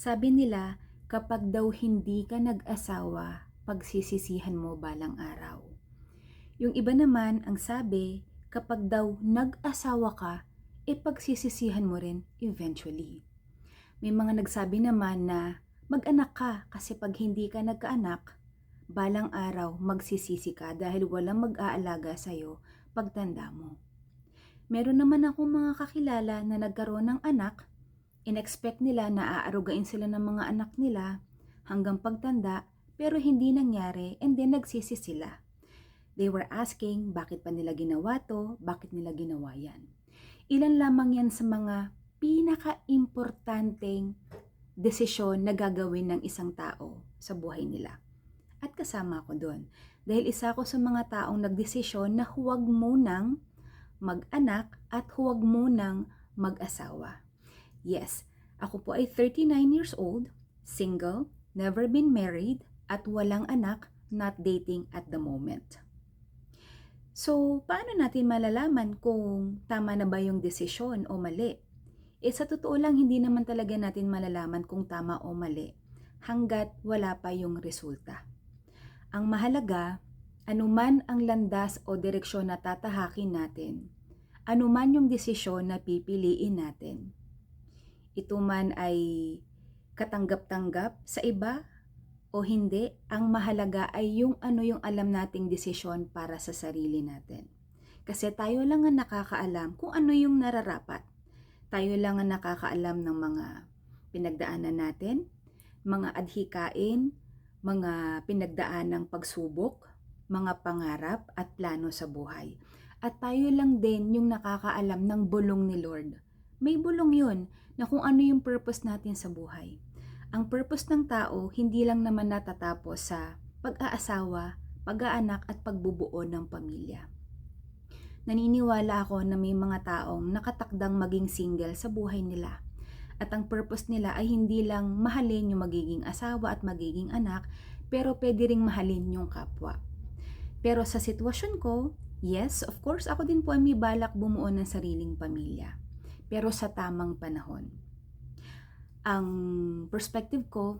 Sabi nila, kapag daw hindi ka nag-asawa, pagsisisihan mo balang araw. Yung iba naman ang sabi, kapag daw nag-asawa ka, pagsisisihan mo rin eventually. May mga nagsabi naman na mag-anak ka kasi pag hindi ka nagkaanak, balang araw magsisisi ka dahil walang mag-aalaga sa'yo pagtanda mo. Meron naman akong mga kakilala na nagkaroon ng anak, in-expect nila na aarugain sila ng mga anak nila hanggang pagtanda, pero hindi nangyari and then nagsisi sila. They were asking, bakit pa nila ginawa to? Bakit nila ginawa yan? Ilan lamang yan sa mga pinaka-importanteng desisyon na gagawin ng isang tao sa buhay nila. At kasama ko doon. Dahil isa ako sa mga taong nagdesisyon na huwag munang mag-anak at huwag munang mag-asawa. Yes, ako po ay 39 years old, single, never been married, at walang anak, not dating at the moment. So, paano natin malalaman kung tama na ba yung desisyon o mali? Sa totoo lang, hindi naman talaga natin malalaman kung tama o mali hanggat wala pa yung resulta. Ang mahalaga, anuman ang landas o direksyon na tatahakin natin, anuman yung desisyon na pipiliin natin, ito man ay katanggap-tanggap sa iba o hindi, ang mahalaga ay yung ano yung alam nating desisyon para sa sarili natin. Kasi tayo lang ang nakakaalam kung ano yung nararapat. Tayo lang ang nakakaalam ng mga pinagdaanan natin, mga adhikain, mga pinagdaanang pagsubok, mga pangarap at plano sa buhay. At tayo lang din yung nakakaalam ng bulong ni Lord. May bulong yun na kung ano yung purpose natin sa buhay. Ang purpose ng tao hindi lang naman natatapos sa pag-aasawa, pag-aanak at pagbubuo ng pamilya. Naniniwala ako na may mga taong nakatakdang maging single sa buhay nila. At ang purpose nila ay hindi lang mahalin yung magiging asawa at magiging anak, pero pwede ring mahalin yung kapwa. Pero sa sitwasyon ko, yes, of course, ako din po ay may balak bumuo ng sariling pamilya. Pero sa tamang panahon. Ang perspective ko,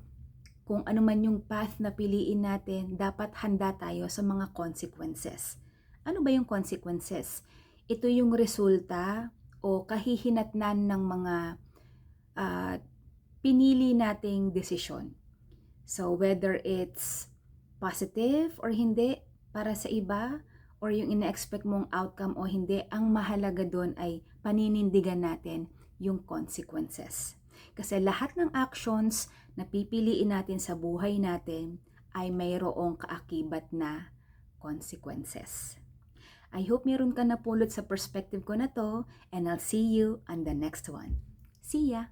kung ano man yung path na piliin natin, dapat handa tayo sa mga consequences. Ano ba yung consequences? Ito yung resulta o kahihinatnan ng mga pinili nating desisyon. So whether it's positive or hindi para sa iba, or yung ina-expect mong outcome o hindi, ang mahalaga doon ay paninindigan natin yung consequences. Kasi lahat ng actions na pipiliin natin sa buhay natin ay mayroong kaakibat na consequences. I hope meron ka napulot sa perspective ko na to, and I'll see you on the next one. See ya!